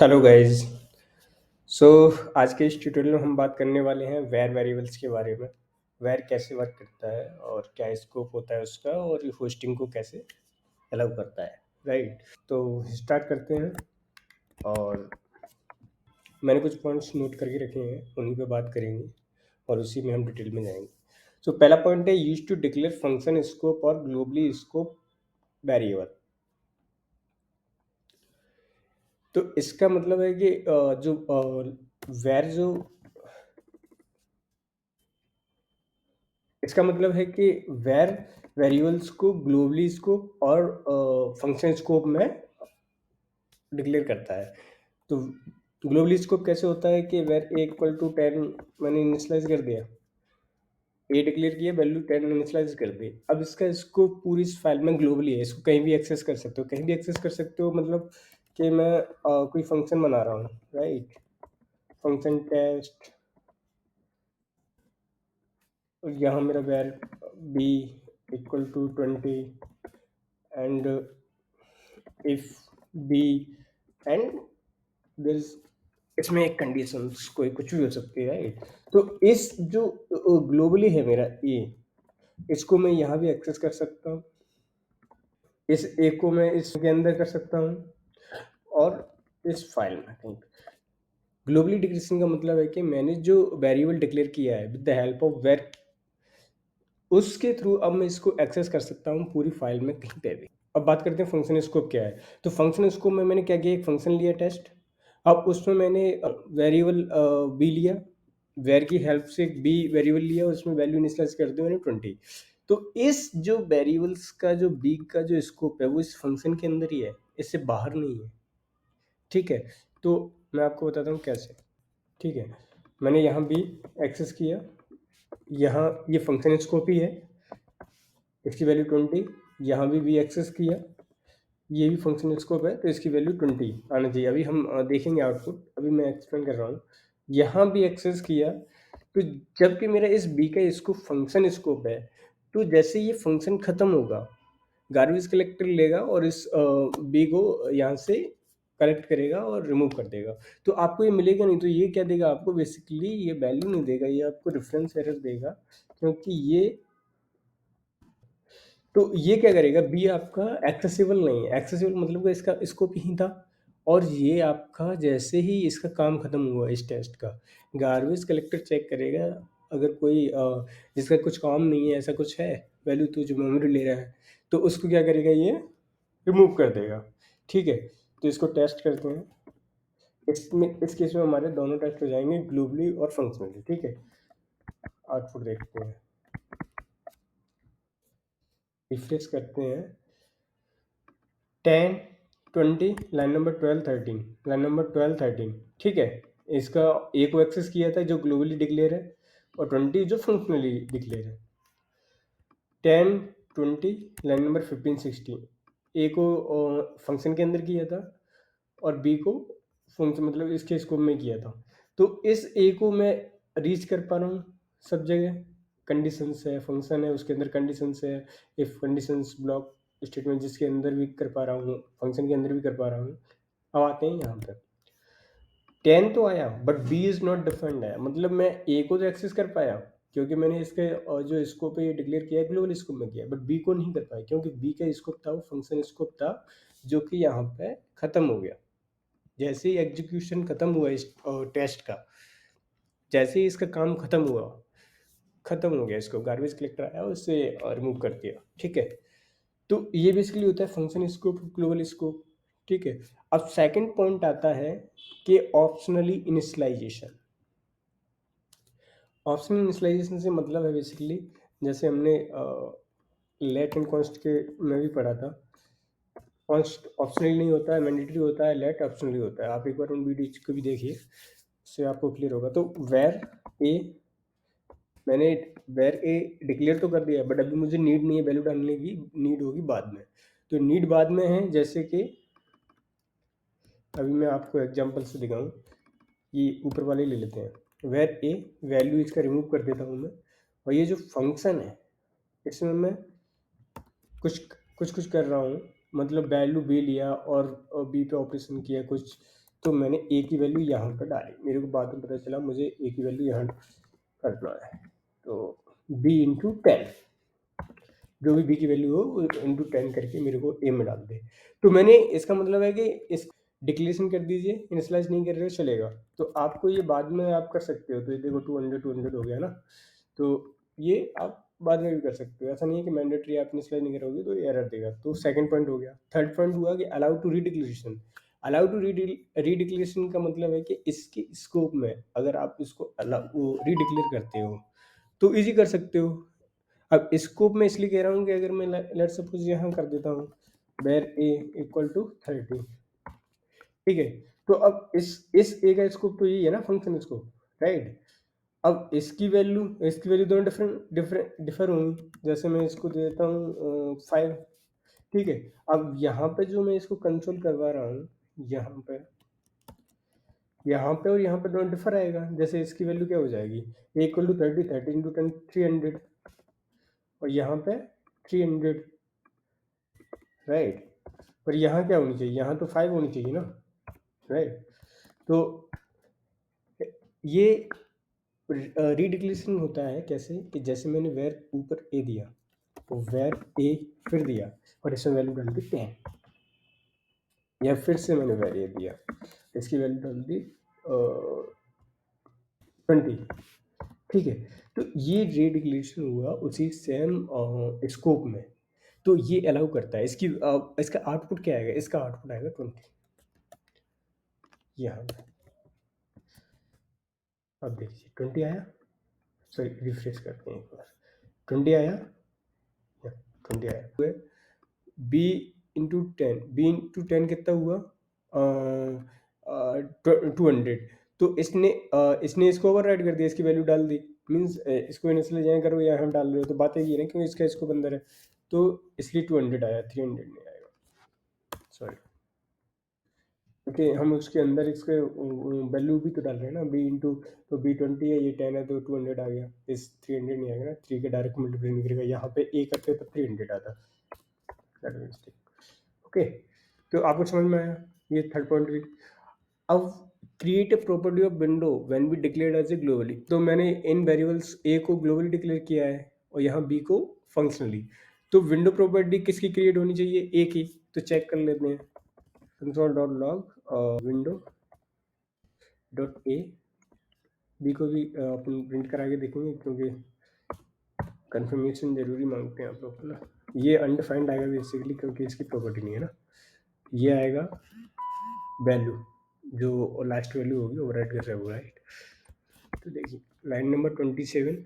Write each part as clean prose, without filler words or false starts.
Hello guys. सो आज के इस ट्यूटोरियल में हम बात करने वाले हैं वेर वेरिएबल्स के बारे में। वेर कैसे वर्क करता है और क्या स्कोप होता है उसका और होस्टिंग को कैसे अलाउ करता है, राइट। तो स्टार्ट करते हैं और मैंने कुछ पॉइंट्स नोट करके रखे हैं, उन्हीं पे बात करेंगे और उसी में हम डिटेल में जाएंगे। सो पहला पॉइंट है use to declare function scope और ग्लोबली स्कोप वेरिएबल। तो इसका मतलब है कि जो वेर जो इसका मतलब है कि वेर वेरिएबल्स को ग्लोबली स्कोप और फंक्शन स्कोप में डिक्लेयर करता है। तो ग्लोबली स्कोप कैसे होता है कि वेर ए इक्वल टू 10 मैंने इनिशियलाइज कर दिया, ए डिक्लेयर किया, वैल्यू 10 इनिशियलाइज कर दी। अब इसका स्कोप पूरी इस फाइल में ग्लोबली है, इसको कहीं भी एक्सेस कर सकते हो। कहीं भी एक्सेस कर सकते हो मतलब कि मैं कोई फंक्शन बना रहा हूँ, राइट। फंक्शन टेस्ट, यहाँ मेरा var B equal to 20 and if B and there is, इसमें एक कंडीशन कोई कुछ भी हो सकती है, राइट। तो इस जो ग्लोबली है मेरा ए, इसको मैं यहाँ भी एक्सेस कर सकता हूँ, इस ए को मैं इसके अंदर कर सकता हूँ और इस फाइल में कहीं। ग्लोबली डिक्लेरेशन का मतलब है कि मैंने जो वेरिएबल डिक्लेयर किया है with the help of var, उसके थ्रू अब मैं इसको एक्सेस कर सकता हूँ पूरी फाइल में कहीं पे भी। अब बात करते हैं फंक्शन स्कोप क्या है। तो फंक्शन स्कोप में मैंने क्या किया, एक फंक्शन लिया टेस्ट। अब उसमें मैंने वेरिएबल बी लिया, वेर की हेल्प से एक बी वेरिएबल लिया, उसमें वैल्यू इनिशियलाइज कर दी मैंने 20। तो इस जो वेरिएबल्स का जो बी का जो स्कोप है वो इस फंक्शन के अंदर ही है, इससे बाहर नहीं है, ठीक है। तो मैं आपको बताता हूँ कैसे, ठीक है। मैंने यहाँ बी एक्सेस किया, यहाँ ये फंक्शन स्कोप ही है, इसकी वैल्यू 20। यहाँ भी एक्सेस किया, ये भी फंक्शन स्कोप है तो इसकी वैल्यू 20 आना चाहिए। अभी हम देखेंगे आउटपुट, अभी मैं एक्सप्लेन कर रहा हूँ। यहाँ भी एक्सेस किया, तो जबकि मेरा इस बी का इसको फंक्शन स्कोप है, तो जैसे ये फंक्शन खत्म होगा, गार्बेज कलेक्टर लेगा और इस बी को यहाँ से कलेक्ट करेगा और रिमूव कर देगा। तो आपको ये मिलेगा नहीं, तो ये क्या देगा आपको, बेसिकली ये वैल्यू नहीं देगा, ये आपको रेफरेंस एरर देगा, क्योंकि ये, तो ये क्या करेगा, बी आपका एक्सेसिबल नहीं है। एक्सेसिबल मतलब कि इसका स्कोप ही था, और ये आपका जैसे ही इसका काम खत्म हुआ इस टेस्ट का, गार्बेज कलेक्टर चेक करेगा, अगर कोई जिसका कुछ काम नहीं है, ऐसा कुछ है वैल्यू तो जो मेमोरी ले रहा है, तो उसको क्या करेगा, ये रिमूव कर देगा, ठीक है। तो इसको टेस्ट करते हैं। इसमें इस केस में हमारे दोनों टेस्ट हो जाएंगे, ग्लोबली और फंक्शनली, ठीक है। आउटपुट देखते हैं, रिफ्रेश करते हैं। 10 20 लाइन नंबर 12 13, लाइन नंबर 12 13, ठीक है। इसका ए को एक्सेस किया था जो ग्लोबली डिक्लेयर है, और 20 जो फंक्शनली डिक्लेयर है। 10 20 लाइन नंबर 15 16, ए को फंक्शन के अंदर किया था और बी को फंक्शन मतलब इसके स्कोप में किया था। तो इस ए को मैं रीच कर पा रहा हूँ सब जगह। कंडीशंस है, फंक्शन है, उसके अंदर कंडीशंस है, इफ कंडीशंस ब्लॉक स्टेटमेंट जिसके अंदर भी कर पा रहा हूँ, फंक्शन के अंदर भी कर पा रहा हूँ। अब आते हैं यहाँ पर, 10 तो आया but B is not defined है, मतलब मैं ए को तो एक्सेस कर पाया क्योंकि मैंने इसके जो स्कोप है ये डिक्लेयर किया, ग्लोबल स्कोप में किया, बट बी को नहीं कर पाया क्योंकि बी का स्कोप था वो फंक्शन स्कोप था, जो कि यहाँ पे खत्म हो गया। जैसे ही एग्जीक्यूशन खत्म हुआ इस टेस्ट का, जैसे ही इसका काम खत्म हो गया, इसको गार्बेज कलेक्टर आया और उससे रिमूव कर दिया, ठीक है। तो ये बेसिकली होता है फंक्शन स्कोप, ग्लोबल स्कोप, ठीक है। अब सेकंड पॉइंट आता है कि ऑप्शनली इनिशियलाइजेशन। ऑप्शनल इनिशियलाइजेशन से मतलब है बेसिकली, जैसे हमने लेट एंड कॉन्स्ट के में भी पढ़ा था, कॉन्स्ट ऑप्शनली नहीं होता है, मैंडेटरी होता है, लेट ऑप्शनली होता है। आप एक बार उन वीडियो को भी देखिए, उससे आपको क्लियर होगा। तो वेर ए, मैंने वेर ए डिक्लेयर तो कर दिया, बट अभी मुझे नीड नहीं है वैल्यू डालने की, नीड होगी बाद में। तो नीड बाद में है, जैसे कि अभी मैं आपको एग्जांपल से दिखाऊं, ये ऊपर वाले ले लेते हैं, वेर ए वैल्यू इसका रिमूव कर देता हूँ मैं, और ये जो फंक्शन है इसमें मैं कुछ कुछ कर रहा हूँ, मतलब वैल्यू बी लिया और बी पे ऑपरेशन किया कुछ, तो मैंने ए की वैल्यू यहाँ पर डाली, मेरे को बाद में पता चला मुझे ए की वैल्यू यहाँ करना है, तो बी इंटू 10, जो भी बी की वैल्यू हो वो इंटू 10 करके मेरे को ए में डाल दे। तो मैंने इसका मतलब है कि इस डिक्लेरेशन कर दीजिए, इनिशियलाइज नहीं कर रहे हो चलेगा, तो आपको ये बाद में आप कर सकते हो। तो ये देखो 200 हो गया ना, तो ये आप बाद में भी कर सकते हो, ऐसा नहीं है कि मैंडेटरी आप इनिशियलाइज नहीं करोगे तो ये एरर देगा। तो सेकंड पॉइंट हो गया। थर्ड पॉइंट हुआ कि अलाउ टू रीडिक्लेरेशन। अलाउ टू रीडिक्लेरेशन का मतलब है कि इसके स्कोप में अगर आप इसको अलाउ रीडिक्लेयर करते हो तो इजी कर सकते हो। अब स्कोप में इसलिए कह रहा हूँ कि अगर मैं लेट सपोज यहाँ कर देता हूँ वेर ए इक्वल टू 30, ठीक है, तो अब इस ए का स्कोप तो यही है ना, फंक्शन स्कोप, राइट। अब इसकी वैल्यू दोनों डिफर होंगी। जैसे मैं इसको दे देता हूँ 5, ठीक है। अब यहाँ पे जो मैं इसको कंसोल करवा रहा हूँ, यहाँ पे और यहाँ पे दोनों डिफर आएगा। जैसे इसकी वैल्यू क्या हो जाएगी, ए इक्वल टू 30, 30 इंटू 10 300, और यहाँ पे 300, राइट। पर यहाँ क्या होनी चाहिए, यहाँ तो 5 होनी चाहिए ना, राइट। तो ये रीडिक्लेरेशन होता है कैसे, कि जैसे मैंने वेर ऊपर ए दिया तो वेर ए फिर दिया और इसमें वैल्यू डाल दी 10, या फिर से मैंने वेर ए दिया, इसकी वैल्यू डाल दी 20, ठीक है। तो ये रीडिक्लेरेशन हुआ उसी सेम स्कोप में, तो ये अलाउ करता है। इसका आउटपुट क्या आएगा, इसका आउटपुट आएगा 20 यहाँ पे। अब देखिए 20 आया, सॉरी रिफ्रेश करते हैं एक बार, 20 आया, 20 आया। बी इंटू 10 कितना हुआ, 200। तो इसने इसको ओवरराइड कर दिया, इसकी वैल्यू डाल दी, मीन्स इसको इनिशियली यहाँ करो या हम डाल रहे हो तो बात ये ना, क्योंकि इसका इसको अंदर है, तो इसलिए 200 आया, 300 नहीं आएगा, सॉरी। ओके, हम उसके अंदर इसके वैल्यू भी तो डाल रहे हैं ना, बी इंटू, तो बी 20 है, ये 10 है, तो 200 आ गया, इस 300 नहीं आएगा ना, 3 के डायरेक्ट मल्टीप्लाई नहीं करेगा, यहाँ पे ए करते तब 300 आता, दैट मिस्टेक। ओके, तो आपको समझ में आया ये थर्ड पॉइंट भी। अब create a property of window when B declared as a globally. तो मैंने इन वेरिएबल्स ए को ग्लोबली डिक्लेयर किया है और यहाँ बी को फंक्शनली। तो विंडो प्रॉपर्टी किसकी क्रिएट होनी चाहिए, ए की। तो चेक कर लेते हैं, console.log window dot A, B को भी अपन प्रिंट करा के देखेंगे क्योंकि कंफर्मेशन जरूरी मांगते हैं आप लोग ना। ये अनडिफाइंड आएगा बेसिकली क्योंकि इसकी प्रॉपर्टी नहीं है ना। ये आएगा वैल्यू, जो लास्ट वैल्यू होगी ओवरराइट कर रहा होगा, राइट। तो देखिए लाइन नंबर 27,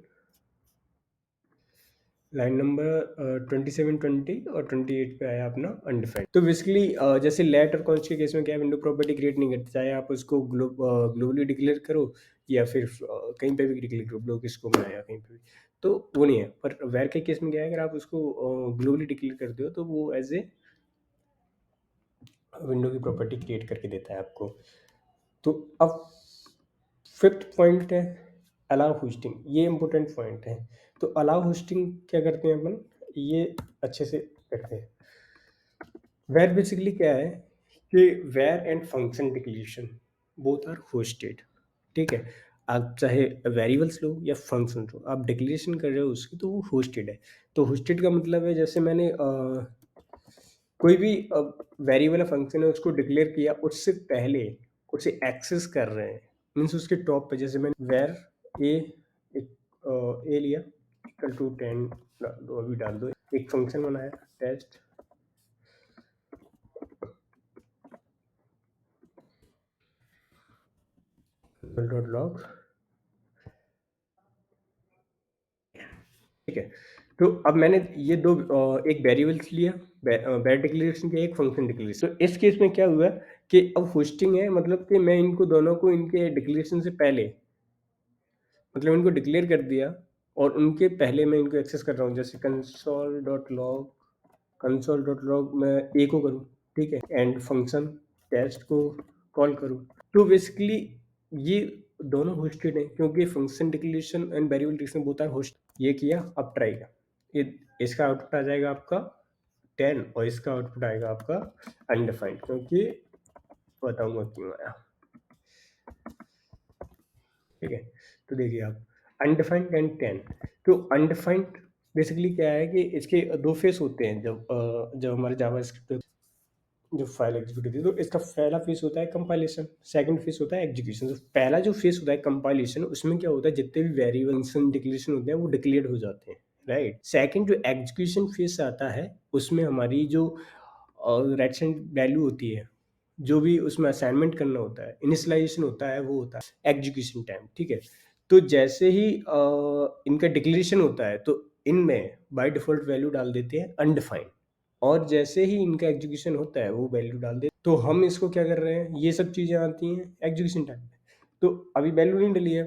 लाइन नंबर 27, 20 और 28 पे आया अपना अनडिफाइंड। तो बेसिकली जैसे लेट और कॉन्स्ट के केस में क्या विंडो प्रॉपर्टी क्रिएट नहीं करती, चाहे आप उसको ग्लोबली डिक्लेयर करो या फिर कहीं पे भी डिक्लेयर करो, ब्लॉक स्कोप में आया कहीं पे भी, तो वो नहीं है। पर वेर के केस में क्या है, अगर आप उसको ग्लोबली डिक्लेयर करते हो तो वो एज ए विंडो की प्रॉपर्टी क्रिएट करके देता है आपको। तो अब फिफ्थ पॉइंट है अलाउ होस्टिंग, ये इंपॉर्टेंट पॉइंट है। तो अलाउ होस्टिंग क्या करते हैं अपन, ये अच्छे से करते हैं। वेर बेसिकली क्या है कि var and function declaration both are hoisted, ठीक है। आप चाहे वेरिएबल्स लो या फंक्शन लो, आप डिक्लेरेशन कर रहे हो उसकी तो वो होस्टेड है। तो होस्टेड का मतलब है जैसे मैंने कोई भी वेरिएबल या फंक्शन है उसको डिक्लेयर किया, उससे पहले उसे एक्सेस कर रहे हैं, मीन्स उसके टॉप पे, जैसे मैंने वेर ए ए लिया इक्वल टू 10 डाल दो, अभी डाल दो, एक फंक्शन बनाया टेस्ट डॉट लॉग, ठीक है। तो अब मैंने ये दो एक वेरिएबल्स लिया, वेर डिक्लेरेशन किया, एक फंक्शन डिक्लेरेशन। तो इस केस में क्या हुआ कि अब होस्टिंग है, मतलब कि मैं इनको दोनों को इनके डिक्लेरेशन से पहले, मतलब इनको डिक्लेयर कर दिया और उनके पहले मैं इनको एक्सेस कर रहा हूँ। जैसे कंसोल डॉट लॉग मैं ए को करूँ, ठीक है, एंड फंक्शन टेस्ट को कॉल करूँ, तो बेसिकली ये दोनों होस्टेड हैं क्योंकि function declaration and variable declaration both are hoist. ये किया, अब ट्राई का, ये इसका आउटपुट आ जाएगा आपका 10 और इसका आउटपुट आएगा आपका अनडिफाइंड, क्योंकि बताऊंगा क्यों आया। ठीक है। तो देखिए आप अनडिफाइंड एंड 10। तो अनडिफाइंड बेसिकली क्या है कि इसके दो फेस होते हैं जब हमारे जावास्क्रिप्ट जो फाइल एग्जीक्यूट होती है, तो इसका पहला फेस होता है कंपाइलेशन, सेकंड फेस होता है एग्जीक्यूशन। तो पहला जो फेस होता है कंपाइलेशन, उसमें क्या होता है जितने भी वेरिएबल्स डिक्लेरेशन होते हैं वो डिक्लेयर हो जाते हैं, राइट। सेकंड जो एग्जीक्यूशन फेस आता है उसमें हमारी जो रेट वैल्यू होती है, जो भी उसमें असाइनमेंट करना होता है, इनिशियलाइजेशन होता है, वो होता है एग्जीक्यूशन टाइम, ठीक है। तो जैसे ही इनका डिक्लेरेशन होता है तो इनमें बाय डिफॉल्ट वैल्यू डाल देते हैं अनडिफाइंड, और जैसे ही इनका एग्जीक्यूशन होता है वो वैल्यू डाल दे। तो हम इसको क्या कर रहे हैं, ये सब चीज़ें आती हैं एग्जीक्यूशन टाइम पे। तो अभी वैल्यू नहीं डली है,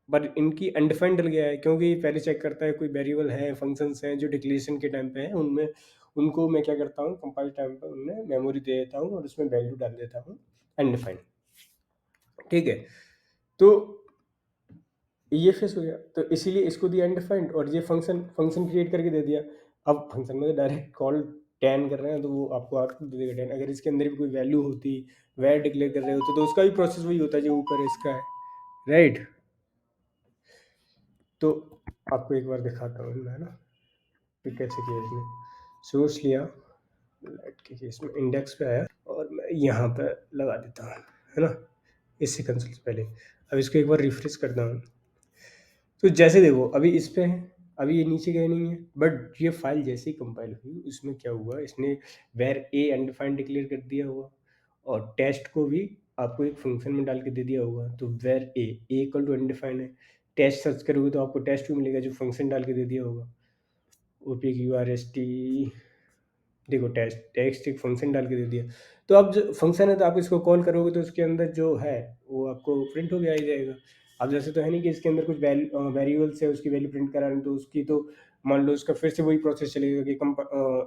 बट इनकी अनडिफाइंड डल गया है, क्योंकि पहले चेक करता है कोई वेरिएबल है, फंक्शंस हैं जो डिक्लेरेशन के टाइम पे है, उनमें उनको मैं क्या करता हूँ कंपाइल टाइम पे उनमें मेमोरी दे देता हूँ और उसमें वैल्यू डाल देता हूँ अनडिफाइंड, ठीक है। तो ये फेस हो गया, तो इसीलिए इसको दिया अनडिफाइंड, और ये फंक्शन फंक्शन क्रिएट करके दे दिया। अब फंक्शन में डायरेक्ट कॉल 10 कर रहे हैं तो वो आपको आउटपुट दे देगा 10। अगर इसके अंदर भी कोई वैल्यू होती, वैर डिक्लेयर कर रहे होते, तो उसका भी प्रोसेस वही होता है जो ऊपर इसका है, राइट। तो आपको एक बार दिखाता हूँ मैं ना कि कैसे किया इसने। सोर्स लिया, लाइट के केस में इंडेक्स पे आया और मैं यहाँ पे लगा देता हूँ, है ना, इससे कंसोल से पहले। अब इसको एक बार रिफ्रेश करता हूँ, तो जैसे देखो अभी इस पे है, अभी ये नीचे गए नहीं है, बट ये फाइल जैसे ही कंपाइल हुई उसमें क्या हुआ, इसने वेर ए अनडिफाइंड डिक्लेयर कर दिया होगा, और टेस्ट को भी आपको एक फंक्शन में डाल के दे दिया होगा। तो var A equal to undefined है, टेस्ट सर्च करोगे तो आपको टेस्ट भी मिलेगा जो फंक्शन डाल के दे दिया होगा, O P Q R S T. देखो टेक्स्ट एक फंक्शन डाल के दे दिया, तो अब जो फंक्शन है तो आप इसको कॉल करोगे तो उसके अंदर जो है वो आपको प्रिंट हो के आ ही जाएगा। अब जैसे तो है नहीं कि इसके अंदर कुछ वेरिएबल्स है उसकी वैल्यू प्रिंट करा रहे हैं, तो उसकी तो मान लो उसका फिर से वही प्रोसेस चलेगा कि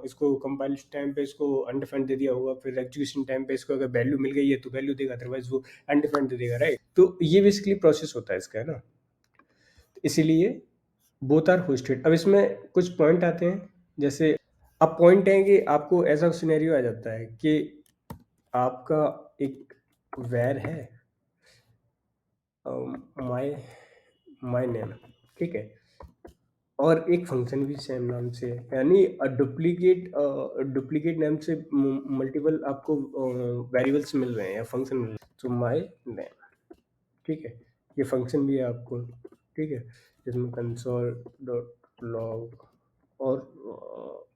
इसको कंपाइल टाइम पे इसको अनडिफाइंड दे दिया होगा, फिर एग्जीक्यूशन टाइम पे इसको अगर वैल्यू मिल गई है तो वैल्यू देगा, अदरवाइज वो अनडिफाइंड दे देगा, राइट। तो ये बेसिकली प्रोसेस होता है इसका, है ना। इसीलिए बोथ आर होस्टेड। अब इसमें कुछ पॉइंट आते हैं, जैसे अब पॉइंट है कि आपको ऐसा सिनेरियो आ जाता है कि आपका एक वैर है माय माय नेम, ठीक है, और एक फंक्शन भी सेम नाम से है, यानी डुप्लीकेट नेम से मल्टीपल आपको वेरिएबल्स मिल रहे हैं या फंक्शन मिल रहे हैं। तो माय नेम, ठीक है, ये फंक्शन भी है आपको, ठीक है, जिसमें कंसोल डॉट लॉग और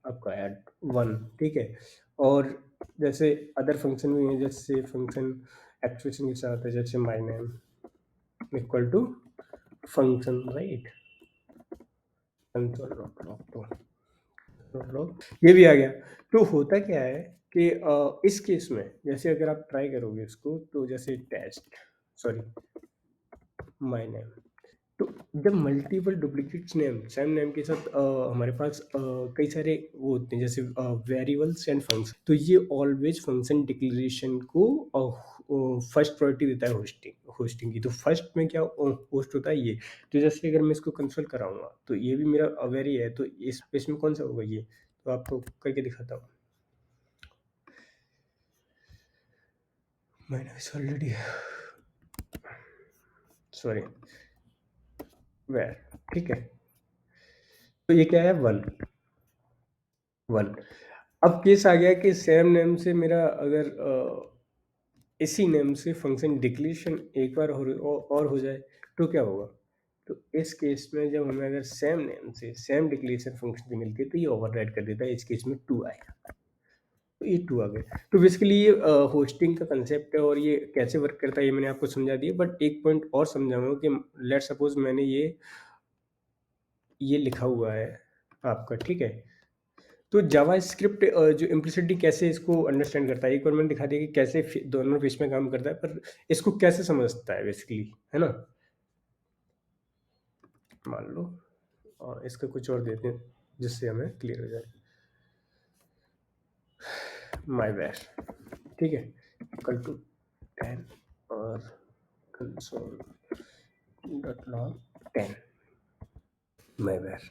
आपका ऐड 1, ठीक है। और जैसे अदर फंक्शन भी हैं, जैसे फंक्शन एक्सप्रेशन के साथ है, जैसे my name equal to function, right, console dot log, ये भी आ गया। तो होता क्या है कि इस केस में जैसे अगर आप ट्राई करोगे इसको, तो जैसे टेस्ट, सॉरी, माय नेम, तो जब multiple duplicates name same name के साथ हमारे पास कई सारे वो होते हैं, जैसे वेरिएबल्स एंड फंक्शन, तो ये ऑलवेज फंक्शन डिक्लेरेशन को फर्स्ट प्रायोरिटी देता है होस्टिंग की। तो फर्स्ट में क्या होस्ट होता है ये। तो जैसे अगर मैं इसको कंसोल कराऊंगा तो ये भी मेरा वेरी है, तो इसमें कौन सा होगा ये, तो आपको करके दिखाता हूँ। मैंने ऑलरेडी, सॉरी, वेर, ठीक है। तो ये क्या है, 1। अब केस आ गया कि सेम नेम से मेरा अगर इसी नेम से फंक्शन डिक्लेरेशन एक बार और हो जाए तो क्या होगा। तो इस केस में जब हमें अगर सेम नेम से सेम डिक्लेरेशन फंक्शन की मिलती है तो ये ओवरराइड कर देता है, इस केस में 2 आएगा, तो ये 2 आ गया। तो बेसिकली ये होस्टिंग का कंसेप्ट है और ये कैसे वर्क करता है ये मैंने आपको समझा दिया, बट एक पॉइंट और समझाऊंगा कि लेट सपोज मैंने ये लिखा हुआ है आपका, ठीक है। तो जावास्क्रिप्ट जो इम्प्लिसिटली कैसे इसको अंडरस्टैंड करता है, एक बार मैंने दिखा दिया कि कैसे दोनों फेस में काम करता है, पर इसको कैसे समझता है बेसिकली, है ना। मान लो और इसका कुछ और देते हैं जिससे हमें क्लियर हो जाए। माई वेर, ठीक है, इक्वल टू 10 और console dot log 10 my var.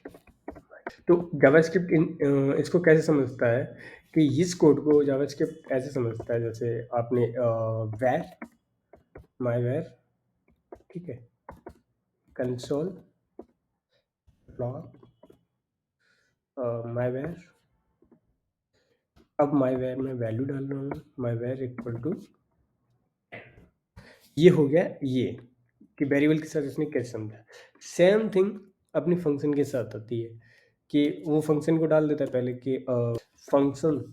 तो जावास्क्रिप्ट इसको कैसे समझता है कि इस कोड को जावास्क्रिप्ट ऐसे समझता है, जैसे आपने वेर, माई वेर, ठीक है, कंसोल लॉग myvar। अब myvar में वैल्यू डाल रहा हूँ, myvar इक्वल टू, ये हो गया ये कि वेरिएबल के साथ इसने कैसे समझा। सेम थिंग अपनी फंक्शन के साथ आती है कि वो फंक्शन को डाल देता है पहले कि फंक्शन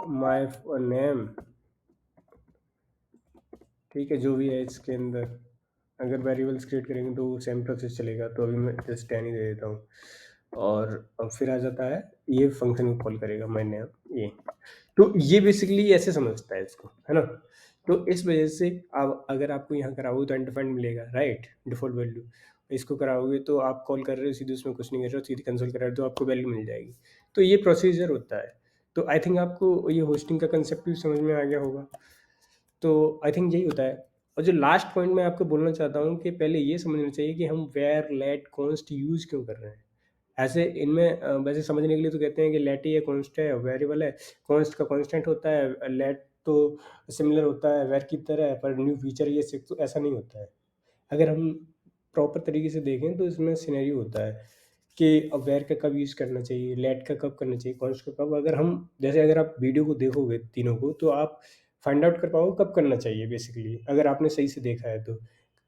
माय नेम, ठीक है, जो भी है इसके अंदर अगर वेरिएबल्स क्रिएट करेंगे तो सेम प्रोसेस चलेगा। तो अभी मैं जस्ट 10 ही दे देता हूँ और अब फिर आ जाता है ये फंक्शन को कॉल करेगा माय नेम ये। तो ये बेसिकली ऐसे समझता है इसको, है ना। तो इस वजह से अब अगर आपको यहाँ कराओगे तो अनडिफाइंड मिलेगा, राइट, डिफॉल्ट वैल्यू। इसको कराओगे तो आप कॉल कर रहे हो सीधे, उसमें कुछ नहीं कर रहे हो, सीधे कंसोल कर रहे हो तो आपको वैल्यू मिल जाएगी। तो ये प्रोसीजर होता है। तो आई थिंक आपको ये होस्टिंग का कंसेप्ट भी समझ में आ गया होगा। तो आई थिंक यही होता है। और जो लास्ट पॉइंट मैं आपको बोलना चाहता हूँ कि पहले ये समझना चाहिए कि हम वेयर लेट कॉन्स्ट यूज क्यों कर रहे हैं। ऐसे इनमें वैसे समझने के लिए तो कहते हैं कि लेट ही है, कॉन्स्ट है, वेरिएबल है, कॉन्स्ट का कांस्टेंट होता है, लेट तो सिमिलर होता है वेर की तरह, पर न्यू फीचर ये सिर्फ तो ऐसा नहीं होता है। अगर हम प्रॉपर तरीके से देखें तो इसमें सिनेरियो होता है कि अब वेर का कब यूज़ करना चाहिए, लेट का कब करना चाहिए, कॉन्स्ट का कब। अगर हम जैसे अगर आप वीडियो को देखोगे तीनों को तो आप फाइंड आउट कर पाओगे कब करना चाहिए बेसिकली, अगर आपने सही से देखा है तो।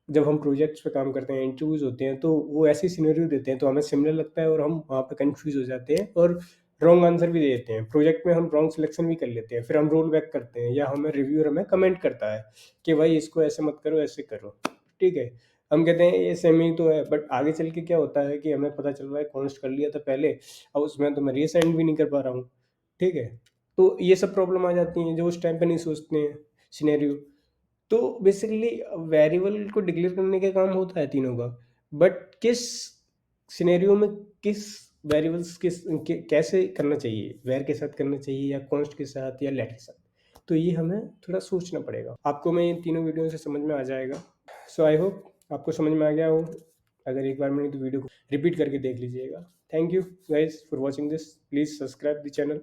जब हम प्रोजेक्ट्स पे काम करते हैं, इंटरव्यूज होते हैं, तो वो ऐसे सिनेरियो देते हैं तो हमें सिमिलर लगता है और हम वहाँ पे कंफ्यूज हो जाते हैं और रॉन्ग आंसर भी दे देते हैं। प्रोजेक्ट में हम रॉन्ग सिलेक्शन भी कर लेते हैं, फिर हम रोल बैक करते हैं या हमें रिव्यूअर हमें कमेंट करता है कि भाई इसको ऐसे मत करो, ऐसे करो, ठीक है। हम कहते हैं ये सेम ही तो है, बट आगे चल के क्या होता है कि हमें पता चल रहा है कॉन्स्ट कर लिया था पहले, अब उसमें तो मैं रीसेंड भी नहीं कर पा रहा हूँ, ठीक है। तो ये सब प्रॉब्लम आ जाती हैं जो उस टाइम पे नहीं सोचते हैं सिनेरियो। तो बेसिकली वेरिएबल को डिक्लेयर करने का काम होता है तीनों का, बट किस सिनेरियो में किस वेरिएबल्स कैसे करना चाहिए, वेर के साथ करना चाहिए या कॉन्स्ट के साथ या लेट के साथ, तो ये हमें थोड़ा सोचना पड़ेगा। आपको मैं इन तीनों वीडियो से समझ में आ जाएगा। सो आई होप आपको समझ में आ गया हो। अगर एक बार मैंने तो वीडियो को रिपीट करके देख लीजिएगा। Thank you guys for watching this, please subscribe the channel.